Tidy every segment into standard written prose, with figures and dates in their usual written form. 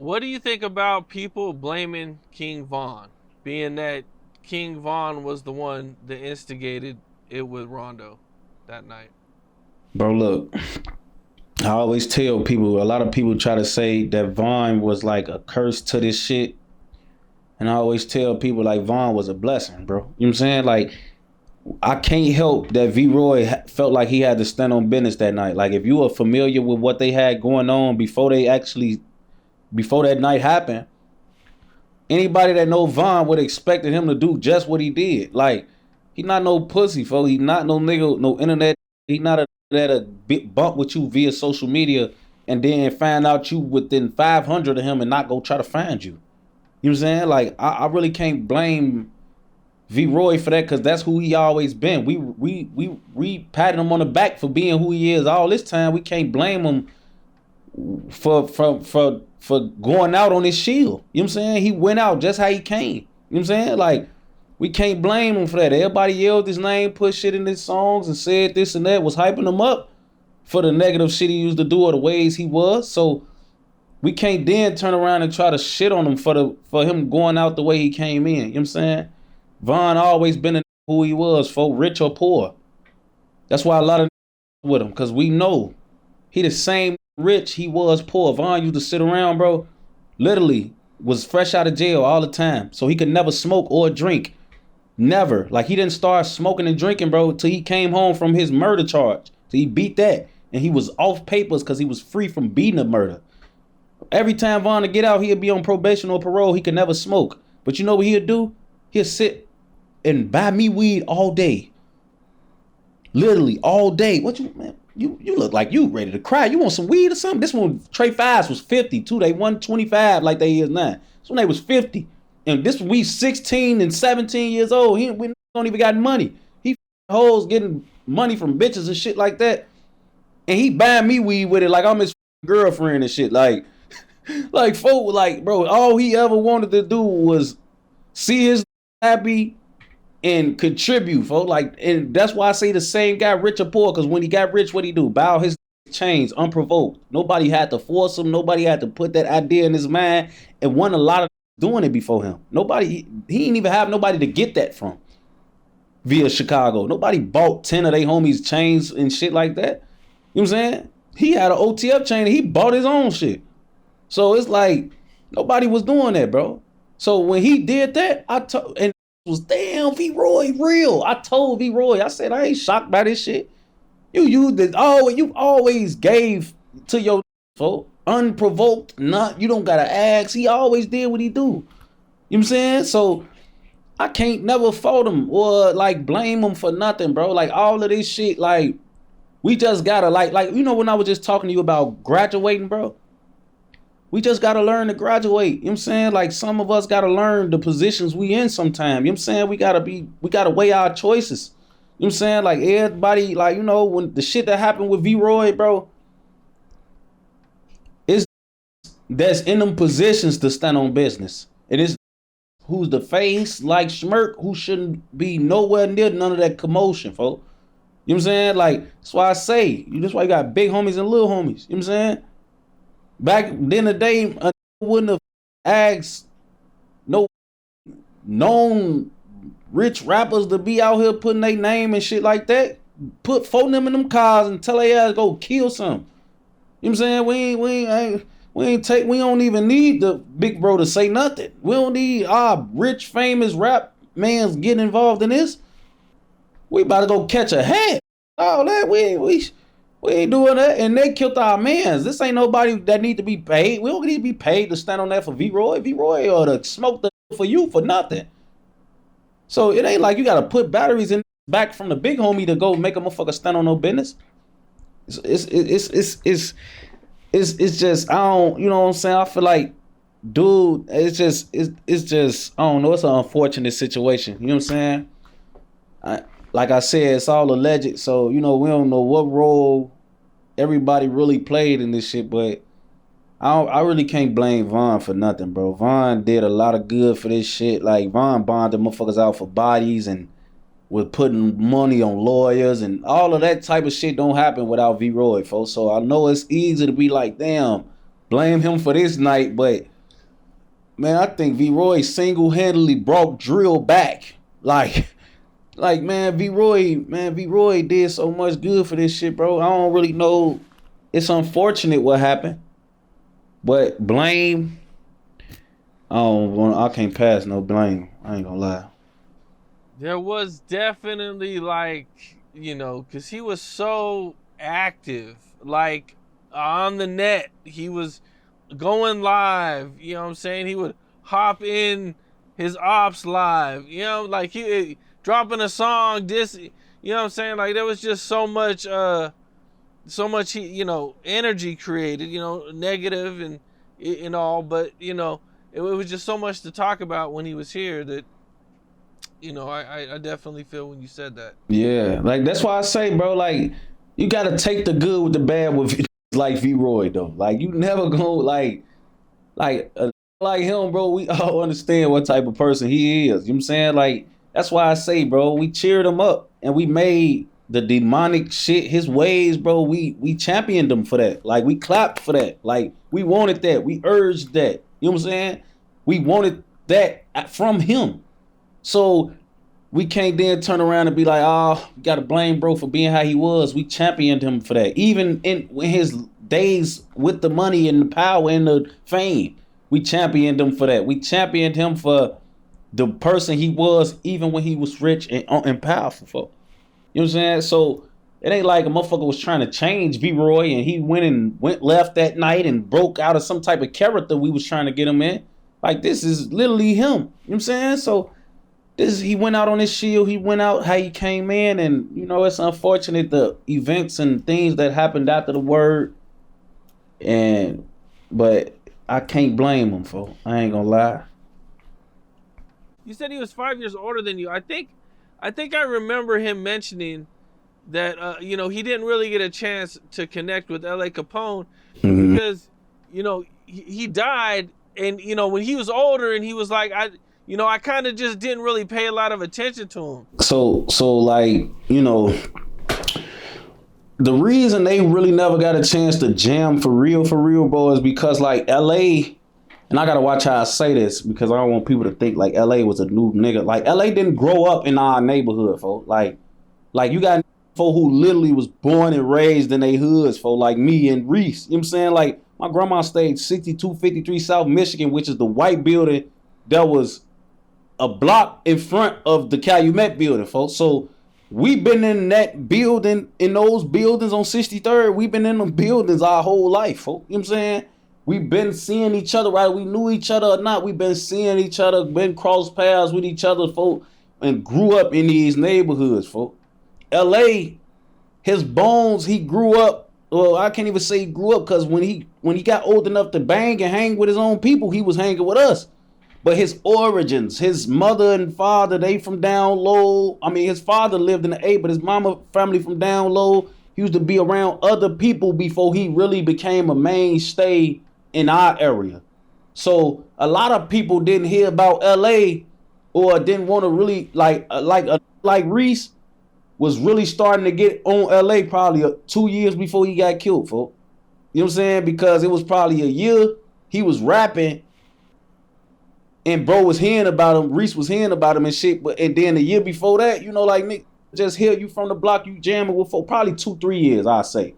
What do you think about people blaming King Von, being that King Von was the one that instigated it with Rondo that night? Bro, look, I always tell people, a lot of people try to say that Vaughn was like a curse to this shit. And I always tell people like Vaughn was a blessing, bro. You know what I'm saying? Like, I can't help that V Roy felt like he had to stand on business that night. Like, if you are familiar with what they had going on before that night happened, anybody that know Vaughn would have expected him to do just what he did. Like, he not no pussy, folks. He not no nigga, no internet. He not a that bump with you via social media and then find out you within 500 of him and not go try to find you. You know what I'm saying? Like, I really can't blame V Roy for that because that's who he always been. We patted him on the back for being who he is all this time. We can't blame him for going out on his shield. You know what I'm saying? He went out just how he came. You know what I'm saying? Like, we can't blame him for that. Everybody yelled his name, put shit in his songs, and said this and that, was hyping him up for the negative shit he used to do or the ways he was. So we can't then turn around and try to shit on him for him going out the way he came in. You know what I'm saying? Von always been who he was, for rich or poor. That's why a lot of with him, because we know he the same rich he was poor. Von used to sit around, bro, literally was fresh out of jail all the time. So he could never smoke or drink. Never. Like, he didn't start smoking and drinking, bro, till he came home from his murder charge. So he beat that. And he was off papers because he was free from beating a murder. Every time Von to get out, he'd be on probation or parole. He could never smoke. But you know what he'd do? He'd sit and buy me weed all day. Literally all day. What you, man? You look like you ready to cry. You want some weed or something? This one, Trey Fives was 50 too. They 125 like they is now. This one they was 50. And this we 16 and 17 years old. We don't even got money. He hoes getting money from bitches and shit like that. And he buying me weed with it like I'm his girlfriend and shit. Like folk, like, bro, all he ever wanted to do was see his happy and contribute, folks. Like, and that's why I say the same guy, rich or poor, because when he got rich, what he do? Bow his chains unprovoked. Nobody had to force him. Nobody had to put that idea in his mind. And won a lot of doing it before him. Nobody, he didn't even have nobody to get that from via Chicago. Nobody bought 10 of their homies chains and shit like that. You know what I'm saying? He had an OTF chain and he bought his own shit. So it's like nobody was doing that, bro. So when he did that, I told, and it was damn V Roy real. I told V Roy, I said I ain't shocked by this shit. You always gave to your folk unprovoked. Not you don't gotta ask. He always did what he do. You know what I'm saying? So I can't never fault him or like blame him for nothing, bro. Like all of this shit, like we just gotta like you know when I was just talking to you about graduating, bro. We just gotta learn to graduate. You know what I'm saying? Like some of us gotta learn the positions we in sometime. You know what I'm saying? We gotta weigh our choices. You know what I'm saying? Like everybody, like, you know, when the shit that happened with V Roy, bro, it's that's in them positions to stand on business. It is who's the face, like Schmirk, who shouldn't be nowhere near none of that commotion, folks. You know what I'm saying? Like, that's why I say, that's why you got big homies and little homies. You know what I'm saying? Back then the day, I wouldn't have asked no known rich rappers to be out here putting their name and shit like that. Put phone them in them cars and tell their ass go kill some. You know what I'm saying? We don't even need the big bro to say nothing. We don't need our rich famous rap mans getting involved in this. We about to go catch a head. All that we ain't doing that, and they killed our mans. This ain't nobody that need to be paid. We don't need to be paid to stand on that for V Roy. V Roy or to smoke the for you for nothing. So it ain't like you gotta put batteries in back from the big homie to go make a motherfucker stand on no business. It's just I don't, you know what I'm saying? I feel like, dude, it's just I don't know. It's an unfortunate situation. You know what I'm saying? Like I said, it's all alleged. So you know we don't know what role everybody really played in this shit, but I really can't blame Von for nothing, bro. Von did a lot of good for this shit. Like Von bonded motherfuckers out for bodies and was putting money on lawyers and all of that type of shit don't happen without V Roy, folks. So I know it's easy to be like, damn, blame him for this night, but Man, I think V Roy single-handedly brought drill back. Man, V Roy did so much good for this shit, bro. I don't really know. It's unfortunate what happened, but blame. I can't pass no blame. I ain't gonna lie. There was definitely like, because he was so active, like on the net. He was going live, you know what I'm saying? He would hop in his ops live, like he dropping a song, you know what I'm saying? Like there was just so much energy created, negative and all, but it was just so much to talk about when he was here that I definitely feel when you said that. Yeah, like that's why I say, bro, like you gotta take the good with the bad with like V Roy though. Like you never go like like him, bro. We all understand what type of person he is. You know what I'm saying? Like that's why I say, bro, we cheered him up and we made the demonic shit his ways, bro. We championed him for that. Like we clapped for that. Like we wanted that. We urged that. You know what I'm saying? We wanted that from him. So we can't then turn around and be like, oh, you gotta blame bro for being how he was. We championed him for that. Even in his days with the money and the power and the fame, we championed him for that. We championed him for the person he was, even when he was rich and powerful. You know what I'm saying? So it ain't like a motherfucker was trying to change V Roy and he went left that night and broke out of some type of character we was trying to get him in. Like this is literally him. You know what I'm saying? So he went out on his shield. He went out how he came in, and it's unfortunate the events and things that happened after the word. But I can't blame him for. I ain't gonna lie. You said he was 5 years older than you. I think I remember him mentioning that he didn't really get a chance to connect with L.A. Capone because he died, and when he was older, and he was like I kind of just didn't really pay a lot of attention to him. So like, the reason they really never got a chance to jam for real, bro, is because like LA, and I gotta watch how I say this because I don't want people to think like LA was a new nigga. Like LA didn't grow up in our neighborhood, folks. Like you got folk who literally was born and raised in their hoods, folks, like me and Reese. You know what I'm saying? Like my grandma stayed 6253 South Michigan, which is the white building that was a block in front of the Calumet building, folks. So we've been in that building, in those buildings on 63rd. We've been in them buildings our whole life, folks. You know what I'm saying? We've been seeing each other, right? We knew each other or not. We've been seeing each other, been cross paths with each other, folks, and grew up in these neighborhoods, folks. LA, his bones, he grew up. Well, I can't even say he grew up because when he got old enough to bang and hang with his own people, he was hanging with us. But his origins, his mother and father, they from down low. I mean, his father lived in the A, but his mama family from down low. He used to be around other people before he really became a mainstay in our area. So a lot of people didn't hear about LA or didn't want to really like Reese was really starting to get on LA probably 2 years before he got killed, folks. You know what I'm saying? Because it was probably a year he was rapping and bro was hearing about him, Reese was hearing about him and shit. And then the year before that, like Nick just hear you from the block, you jamming with for probably 2-3 years, I say.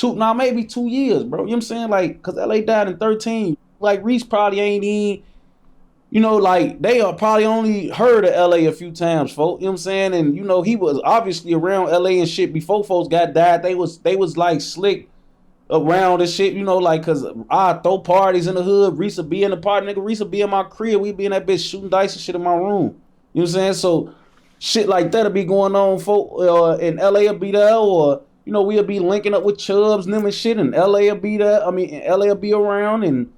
Maybe 2 years, bro. You know what I'm saying? Like, cause LA died in 13. Like Reese probably ain't even, like they are probably only heard of LA a few times, folks. You know what I'm saying? And he was obviously around LA and shit before folks got died. They was like slick around and shit, like, cause I throw parties in the hood. Reese would be in the party, nigga. Reese would be in my crib. We be in that bitch shooting dice and shit in my room. You know what I'm saying? So shit like that'll be going on, folk. In LA will be there, or we'll be linking up with Chubbs and them and shit. And LA will be there. I mean, LA will be around, and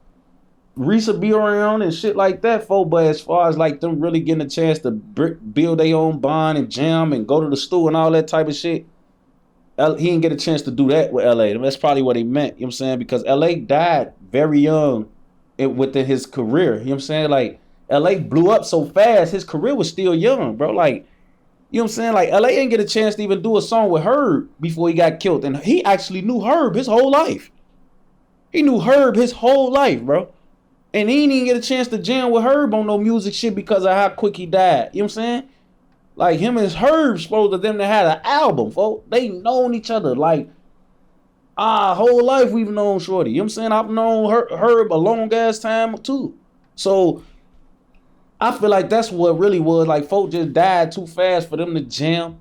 Reese will be around and shit like that, folk. But as far as like them really getting a chance to build their own bond and jam and go to the store and all that type of shit, he didn't get a chance to do that with LA. That's probably what he meant, you know what I'm saying? Because LA died very young within his career. You know what I'm saying? Like, LA blew up so fast, his career was still young, bro. Like, you know what I'm saying? Like, LA didn't get a chance to even do a song with Herb before he got killed. And he actually knew Herb his whole life. He knew Herb his whole life, bro. And he didn't even get a chance to jam with Herb on no music shit because of how quick he died. You know what I'm saying? Like him and Herb supposed to them to had an album, folks. They known each other like our whole life. We've known Shorty. You know what I'm saying? I've known Herb a long ass time too. So I feel like that's what really was. Like folk just died too fast for them to jam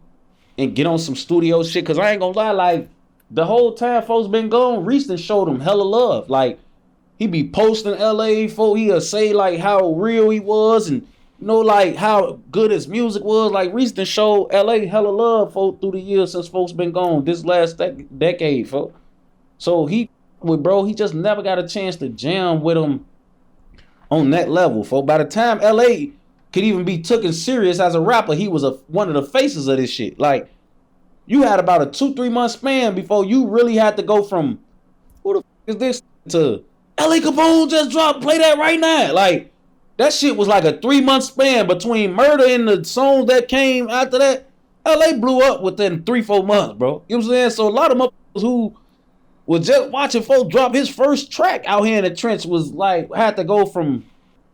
and get on some studio shit. Cause I ain't gonna lie, like the whole time folks been gone, Reese done showed him hella love. Like he be posting LA, folk, he'll say like how real he was and you know like how good his music was. Like Reese done showed LA hella love, folk, through the years since folks been gone. This last decade, folk. So he he just never got a chance to jam with him on that level, folk. By the time LA could even be taken serious as a rapper, he was one of the faces of this shit. Like you had about a 2-3 month span before you really had to go from who the is this to LA Capone just dropped, play that right now. Like that shit was like a 3 month span between Murder and the songs that came after that. LA blew up within 3-4 months, bro. You know what I'm saying? So a lot of motherfuckers who was just watching folks drop his first track out here in the trench was like had to go from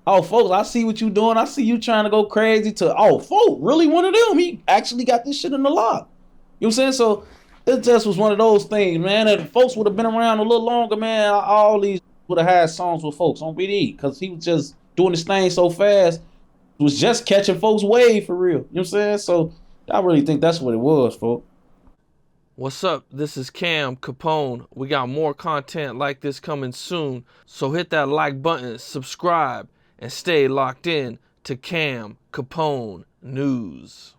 oh folks, I see what you doing, I see you trying to go crazy to oh folk, really one of them. He actually got this shit in the lock. You know what I'm saying? So it just was one of those things, man. If folks would have been around a little longer, man, all these would have had songs with folks on BD because he was just doing this thing so fast. It was just catching folks' wave for real. You know what I'm saying? So I really think that's what it was, folks. What's up? This is Cam Capone. We got more content like this coming soon. So hit that like button, subscribe, and stay locked in to Cam Capone News.